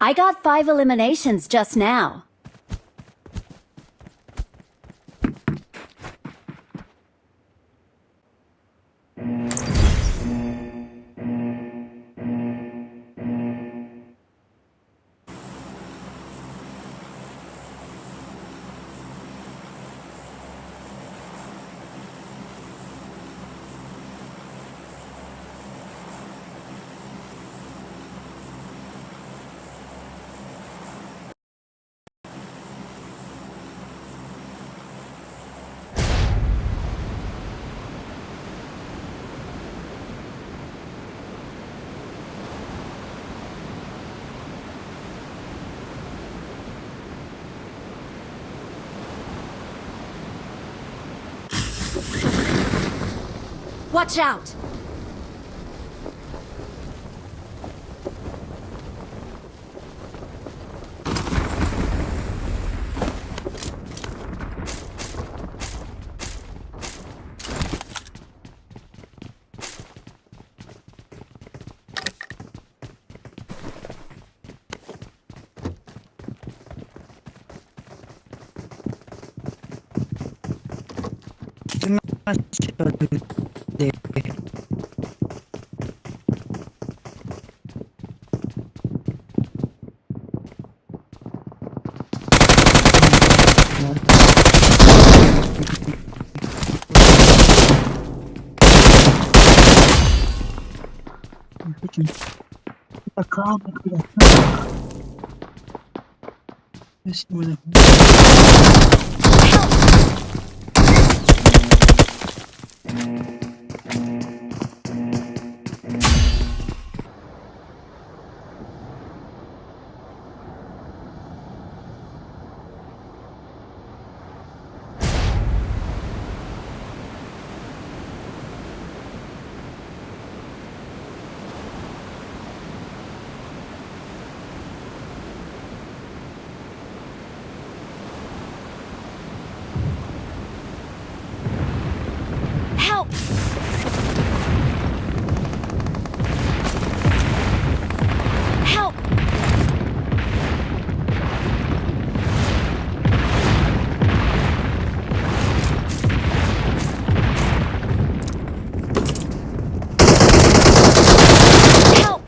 I got 5 eliminations just now. Watch out! Help! Help! Help!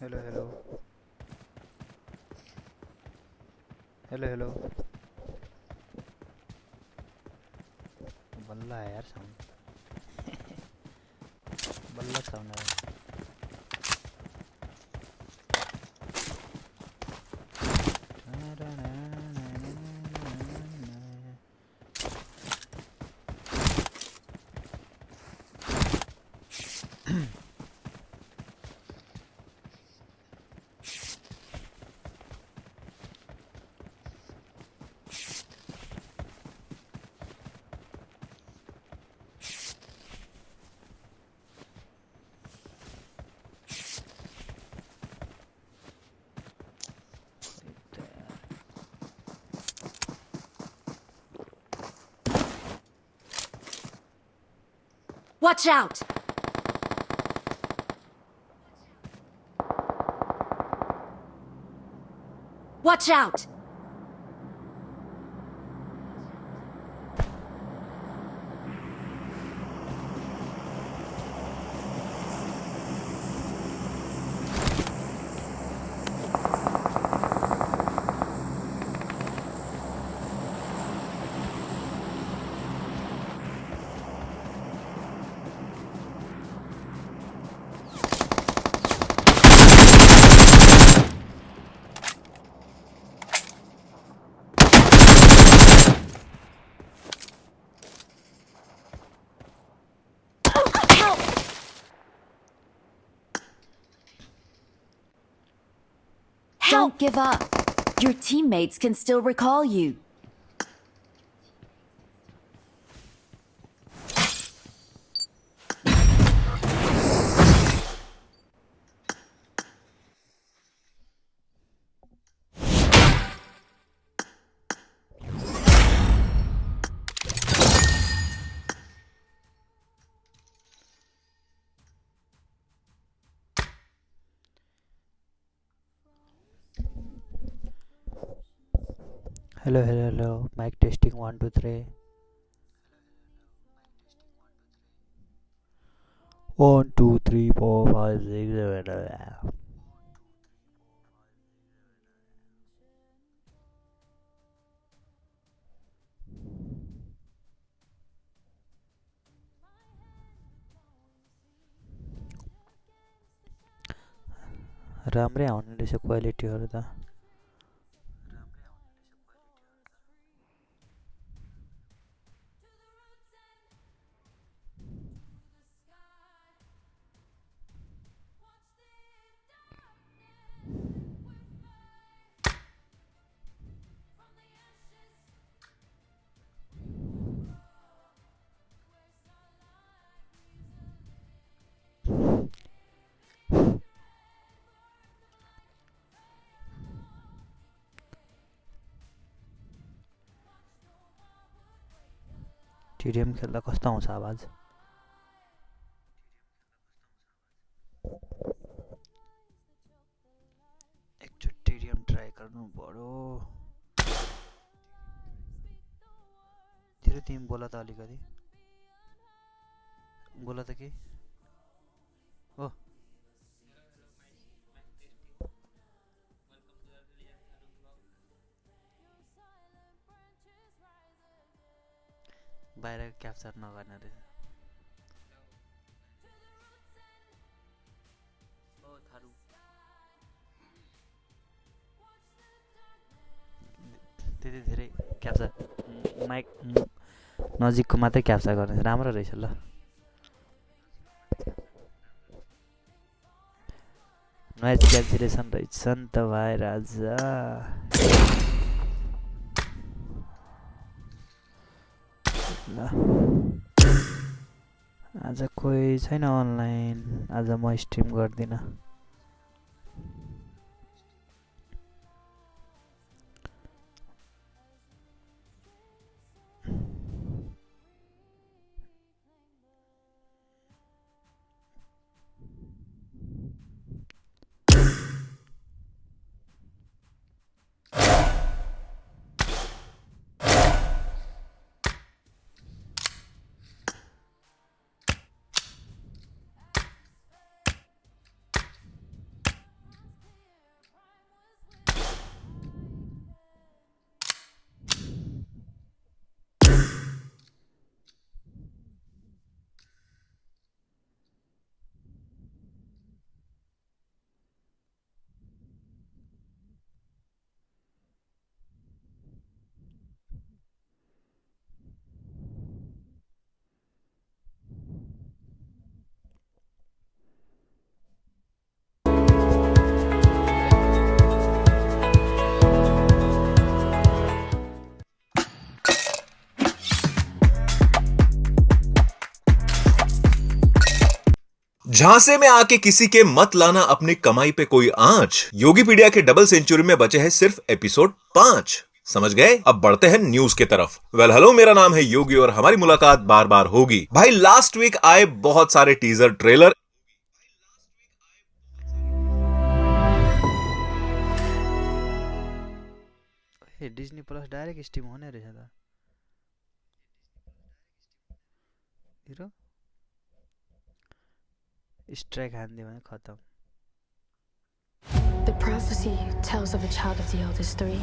Hello hello hello hello बल्ला है यार sound बल्ला sound है Watch out! Watch out! Don't give up. Your teammates can still recall you. Hello, hello, hello. Mic testing 1, 2, 3. 1, 2, 3, 4, 5, 6, 7, 8. राम्रै आउने रहेछ क्वालिटीहरू त टिडिएम खेल्दा कस्तो आउँछ आवाज एकचोटि टिडिएम ट्राई गर्नु पर्यो तिरो तिमी बोला त अलिकति बोला त के हो बाहिर क्याप्चर नगर्ने रहेछ त्यति धेरै क्याप्चर माइक नजिकको मात्रै क्याप्चर गर्ने राम्रो रहेछ ल नोइज क्यान्सलेसन रहेछ नि त भाइ राजा ल आज कोही छैन अनलाइन आज म स्ट्रिम गर्दिनँ झांसे में आके किसी के मत लाना अपनी कमाई पे कोई आंच। योगीपीडिया के डबल सेंचुरी में बचे हैं सिर्फ एपिसोड 5। समझ गए? अब बढ़ते हैं न्यूज के तरफ। वेल हेलो, मेरा नाम है योगी और हमारी मुलाकात बार बार होगी। भाई लास्ट वीक आए बहुत सारे teaser trailer Disney plus direct stream हुने रहेछ त हिरो स्ट्राइक हान्दियो भने खतम The prophecy tells of a child of the eldest three.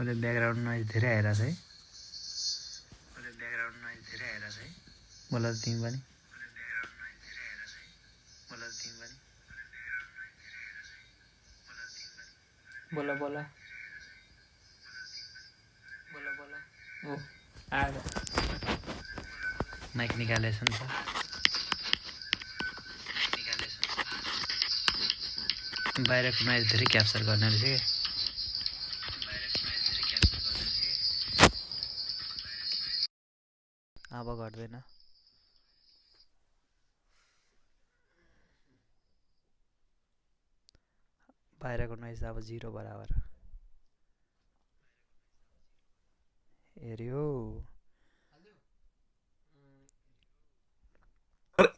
अहिले ब्याकग्राउन्ड नोइज धेरै आइरहेछ है बोला त तिमी पनि बोला बोला बोला बोला ओ आयो माइक निकालेछ नि त बाहिरको नोइज धेरै क्याप्चर गर्ने रहेछ क्या अब घट्दैन बाहिरको नोइज अब 0 बराबर हेऱ्यो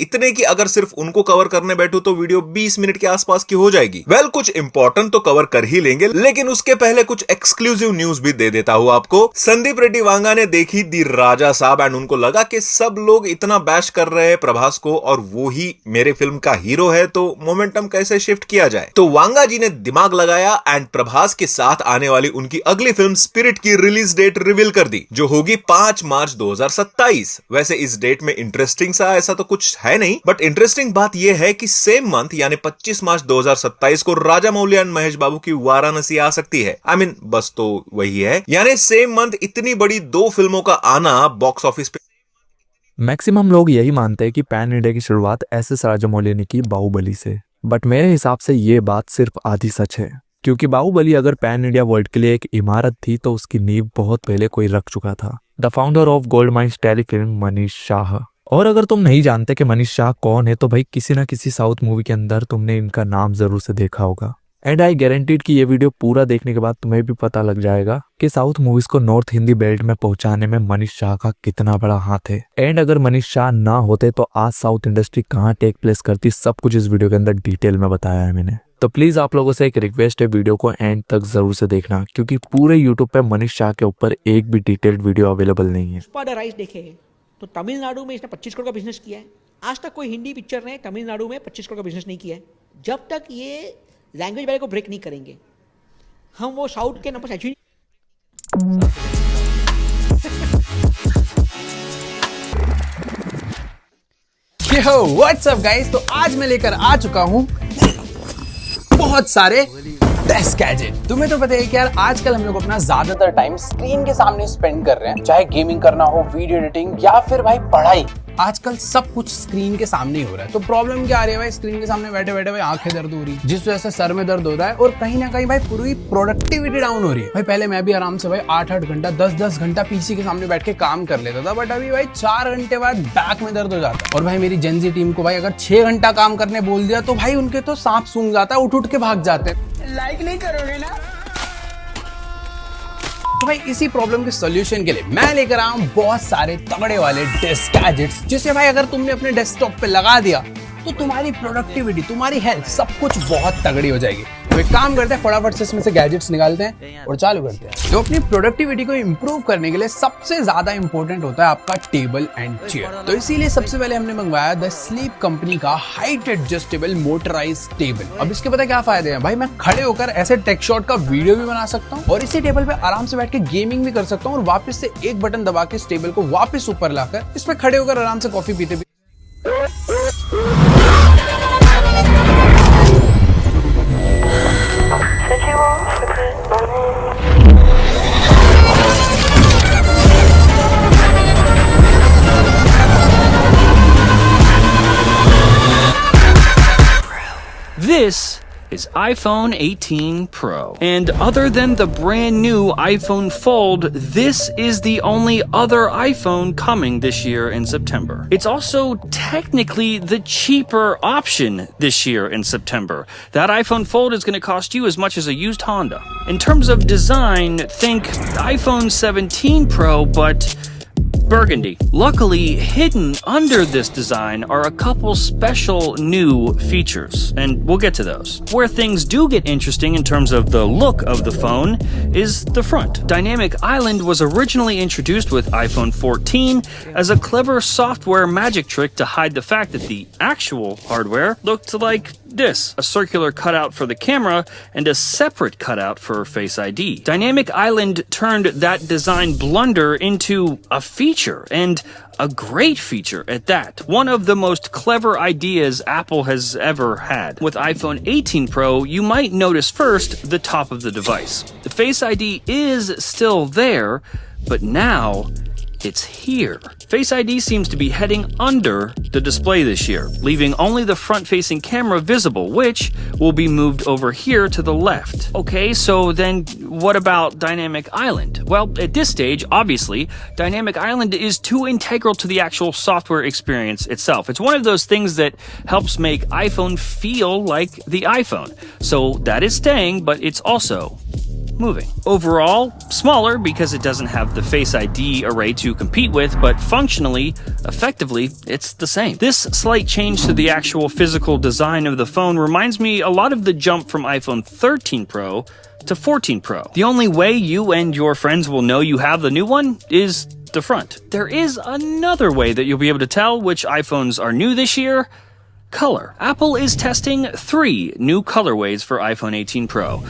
इतने की अगर सिर्फ उनको कवर करने बैठो तो वीडियो 20 मिनट के आसपास की हो जाएगी। वेल कुछ इंपॉर्टेंट तो कवर कर ही लेंगे, लेकिन उसके पहले कुछ एक्सक्लूसिव न्यूज भी दे देता हूं आपको। संदीप रेड्डी वांगा ने देखी दी राजा साहब एंड उनको लगा कि सब लोग इतना बैश कर रहे हैं प्रभास को और वो ही मेरे फिल्म का हीरो है, तो मोमेंटम कैसे शिफ्ट किया जाए। तो वांगा जी ने दिमाग लगाया एंड प्रभास के साथ आने वाली उनकी अगली फिल्म स्पिरिट की रिलीज डेट रिवील कर दी, जो होगी 5 मार्च 2027। वैसे इस डेट में इंटरेस्टिंग सा ऐसा तो कुछ है नहीं, बट इंटरेस्टिंग बात यह है कि सेम मंथ यानी 25 मार्च 2027 को राजा मौली एंड महेश बाबू की वाराणसी आ सकती है। आई मीन बस तो वही है, यानी सेम मंथ इतनी बड़ी 2 फिल्मों का आना बॉक्स ऑफिस पे। मैक्सिमम लोग यही मानते हैं कि पैन इंडिया की शुरुआत एस.एस. राजामौली ने की बाहुबली से, बट मेरे हिसाब से ये बात सिर्फ आधी सच है, क्योंकि बाहुबली अगर पैन इंडिया वर्ल्ड के लिए एक इमारत थी तो उसकी नींव बहुत पहले कोई रख चुका था। The founder of gold mines telefilm Manish Shah. और अगर तुम नहीं जानते कि मनीष शाह कौन है तो भाई किसी ना किसी साउथ मूवी के अंदर तुमने इनका नाम जरूर से देखा होगा। एंड आई गारंटीड कि ये वीडियो पूरा देखने के बाद तुम्हें भी पता लग जाएगा कि साउथ मूवीज को नॉर्थ हिंदी बेल्ट में पहुंचाने में मनीष शाह का कितना बड़ा हाथ है। एंड अगर मनीष शाह ना होते तो आज साउथ इंडस्ट्री कहाँ टेक प्लेस करती, सब कुछ इस वीडियो के अंदर डिटेल में बताया है मैंने। तो प्लीज आप लोगों से एक रिक्वेस्ट है, वीडियो को एंड तक जरूर से देखना, क्योंकि पूरे यूट्यूब पे मनीष शाह के ऊपर एक भी डिटेल्ड वीडियो अवेलेबल नहीं है। राइस देखे तो तमिलनाडु में इसने 25 करोड़ का बिजनेस किया है। आज तक कोई हिंदी पिक्चर ने तमिलनाडु में 25 करोड़ का बिजनेस नहीं किया है। जब तक ये लैंग्वेज बैरियर को ब्रेक नहीं करेंगे, हम वो साउथ के number actually what's up guys, तो आज मैं लेकर आ चुका हूं बहुत सारे बेस्ट गैजेट। तुम्हें तो पता है कि यार आजकल हम लोग अपना ज्यादातर टाइम स्क्रीन के सामने स्पेंड कर रहे हैं, चाहे गेमिंग करना हो, वीडियो एडिटिंग या फिर भाई पढ़ाई। आजकल सब कुछ स्क्रीन के सामने ही हो रहा है। तो प्रॉब्लम क्या आ रही है भाई, स्क्रीन के सामने बैठे बैठे भाई आंखें दर्द हो रही है, जिस वजह से सर में दर्द हो रहा है और कहीं ना कहीं भाई पूरी प्रोडक्टिविटी डाउन हो रही है। भाई पहले मैं भी आराम से भाई 8-8 घंटा 10-10 घंटा पीसी के सामने बैठ के काम कर लेता था, बट अभी भाई 4 घंटे बाद बैक में दर्द हो जाता है। और भाई मेरी जेनजी टीम को भाई अगर 6 घंटा काम करने बोल दिया तो भाई उनके तो सांप सूंघ जाता है, उठ उठ के भाग जाते हैं। लाइक नहीं करोगे ना? तो भाई इसी प्रॉब्लम के सॉल्यूशन के लिए मैं लेकर आया हूं बहुत सारे तगड़े वाले डेस्क गैजेट्स, जिसे भाई अगर तुमने अपने डेस्कटॉप पे लगा दिया तो तुम्हारी प्रोडक्टिविटी, तुम्हारी हेल्थ, सब कुछ बहुत तगड़ी हो जाएगी। तो एक काम करते हैं, फटाफट से इसमें से गैजेट्स निकालते हैं और चालू करते हैं। तो अपनी प्रोडक्टिविटी को इंप्रूव करने के लिए सबसे ज्यादा इंपॉर्टेंट होता है आपका टेबल एंड चेयर। तो इसीलिए सबसे पहले हमने मंगवाया द स्लीप कंपनी का हाइट एडजस्टेबल मोटराइज टेबल। अब इसके पता क्या फायदे हैं भाई, मैं खड़े होकर ऐसे टेक शॉट का वीडियो भी बना सकता हूँ और इसी टेबल पे आराम से बैठ के गेमिंग भी कर सकता हूँ और वापस से एक बटन दबा के इस टेबल को वापस ऊपर लाकर इस पे खड़े होकर आराम से कॉफी पीते। This is iPhone 18 Pro. And other than the brand new iPhone Fold, this is the only other iPhone coming this year in September. It's also technically the cheaper option this year in September. That iPhone Fold is going to cost you as much as a used Honda. In terms of design, think iPhone 17 Pro, but burgundy. Luckily, hidden under this design are a couple special new features, and we'll get to those. Where things do get interesting in terms of the look of the phone is the front. Dynamic Island was originally introduced with iPhone 14 as a clever software magic trick to hide the fact that the actual hardware looked like this, a circular cutout for the camera and a separate cutout for Face ID. Dynamic Island turned that design blunder into a feature, and a great feature at that. One of the most clever ideas Apple has ever had. With iPhone 18 Pro, you might notice first the top of the device. The Face ID is still there, but now it's here. Face ID seems to be heading under the display this year, leaving only the front-facing camera visible, which will be moved over here to the left. Okay, so then what about Dynamic Island? Well, at this stage, obviously, Dynamic Island is too integral to the actual software experience itself. It's one of those things that helps make iPhone feel like the iPhone. So that is staying, but it's also moving. Overall, smaller because it doesn't have the Face ID array to compete with, but functionally, effectively, it's the same. This slight change to the actual physical design of the phone reminds me a lot of the jump from iPhone 13 Pro to 14 Pro. The only way you and your friends will know you have the new one is the front. There is another way that you'll be able to tell which iPhones are new this year: color. Apple is testing 3 new colorways for iPhone 18 Pro.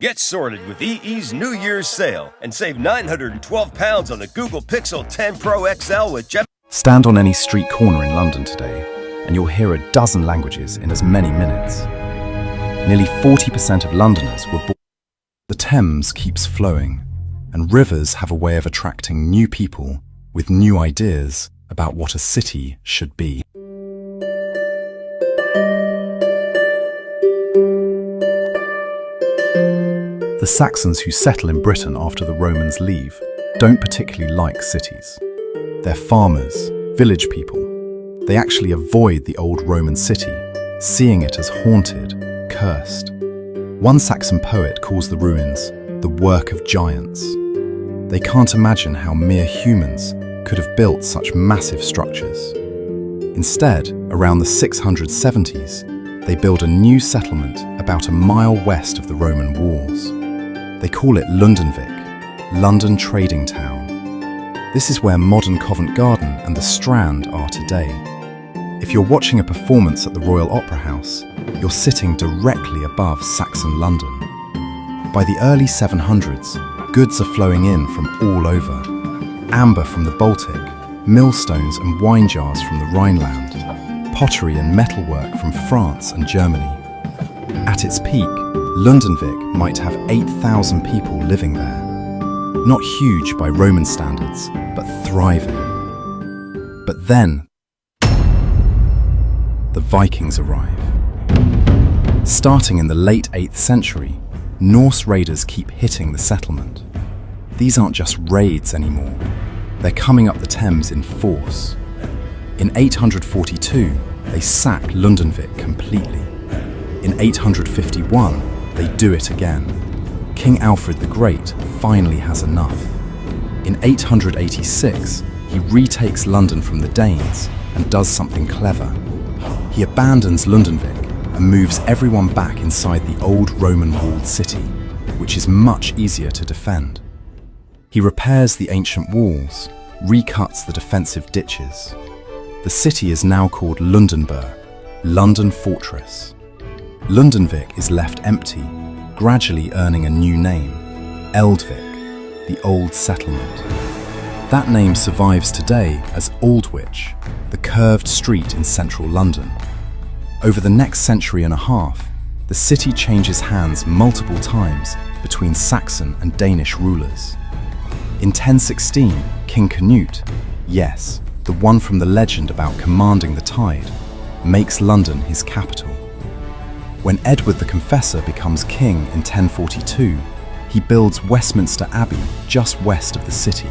Get sorted with EE's New Year's sale and save £912 on the Google Pixel 10 Pro XL with Gemini. Stand on any street corner in London today, and you'll hear a dozen languages in as many minutes. Nearly 40% of Londoners were born. The Thames keeps flowing, and rivers have a way of attracting new people with new ideas about what a city should be. The Saxons who settle in Britain after the Romans leave don't particularly like cities. They're farmers, village people. They actually avoid the old Roman city, seeing it as haunted, cursed. One Saxon poet calls the ruins the work of giants. They can't imagine how mere humans could have built such massive structures. Instead, around the 670s, they build a new settlement about a mile west of the Roman walls. They call it Lundenwic, London Trading Town. This is where modern Covent Garden and the Strand are today. If you're watching a performance at the Royal Opera House, you're sitting directly above Saxon London. By the early 700s, goods are flowing in from all over. Amber from the Baltic, millstones and wine jars from the Rhineland, pottery and metalwork from France and Germany. At its peak, Lundenwic might have 8,000 people living there. Not huge by Roman standards, but thriving. But then, the Vikings arrive. Starting in the late 8th century, Norse raiders keep hitting the settlement. These aren't just raids anymore. They're coming up the Thames in force. In 842, they sack Lundenwic completely. In 851, they do it again. King Alfred the Great finally has enough. In 886, he retakes London from the Danes and does something clever. He abandons Lundenwic and moves everyone back inside the old Roman walled city, which is much easier to defend. He repairs the ancient walls, recuts the defensive ditches. The city is now called Lundenburg, London Fortress. Lundenwic is left empty, gradually earning a new name, Eldwick, the Old Settlement. That name survives today as Aldwych, the curved street in central London. Over the next century and a half, the city changes hands multiple times between Saxon and Danish rulers. In 1016, King Canute, yes, the one from the legend about commanding the tide, makes London his capital. When Edward the Confessor becomes king in 1042, he builds Westminster Abbey just west of the city.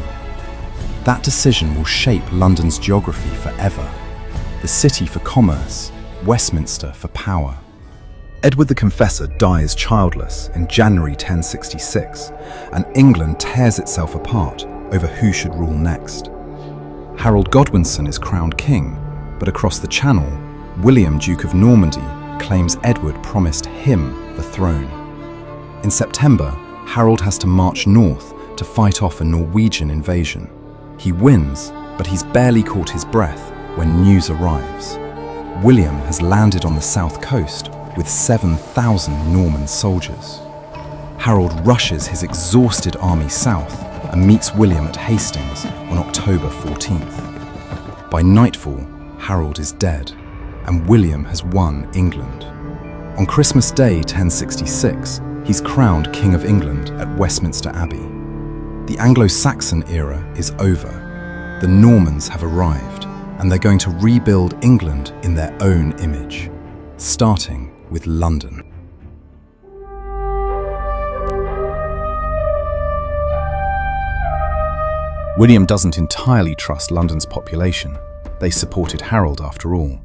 That decision will shape London's geography forever. The city for commerce, Westminster for power. Edward the Confessor dies childless in January 1066, and England tears itself apart over who should rule next. Harold Godwinson is crowned king, but across the Channel, William, Duke of Normandy, claims Edward promised him the throne. In September, Harold has to march north to fight off a Norwegian invasion. He wins, but he's barely caught his breath when news arrives. William has landed on the south coast with 7,000 Norman soldiers. Harold rushes his exhausted army south and meets William at Hastings on October 14th. By nightfall, Harold is dead, and William has won England. On Christmas Day 1066, he's crowned King of England at Westminster Abbey. The Anglo-Saxon era is over. The Normans have arrived, and they're going to rebuild England in their own image, starting with London. William doesn't entirely trust London's population. They supported Harold after all.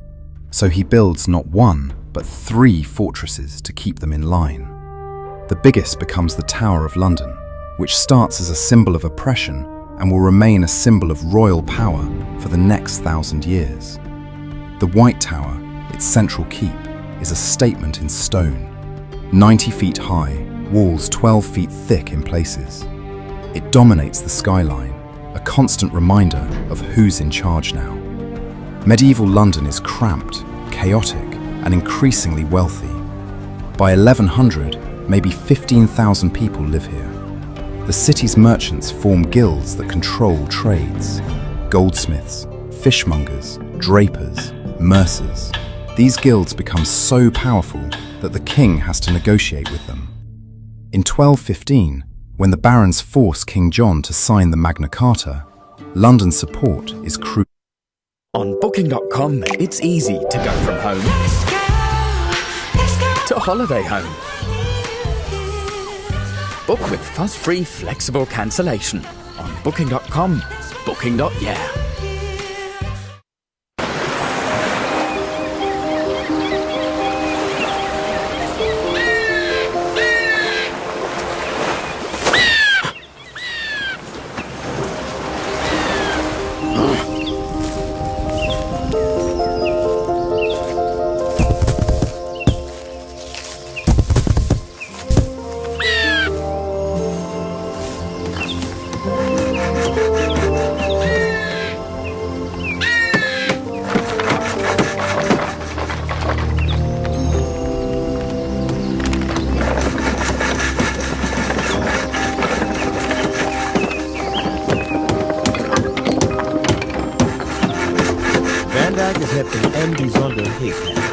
So he builds not one, but 3 fortresses to keep them in line. The biggest becomes the Tower of London, which starts as a symbol of oppression and will remain a symbol of royal power for the next 1,000 years. The White Tower, its central keep, is a statement in stone. 90 feet high, walls 12 feet thick in places. It dominates the skyline, a constant reminder of who's in charge now. Medieval London is cramped, chaotic, and increasingly wealthy. By 1100, maybe 15,000 people live here. The city's merchants form guilds that control trades. Goldsmiths, fishmongers, drapers, mercers. These guilds become so powerful that the king has to negotiate with them. In 1215, when the barons force King John to sign the Magna Carta, London's support is crucial. On Booking.com, it's easy to go from home to holiday home. Book with fuss-free flexible cancellation on Booking.com. Booking.yeah. Vandaag is het een M bijzonder heet.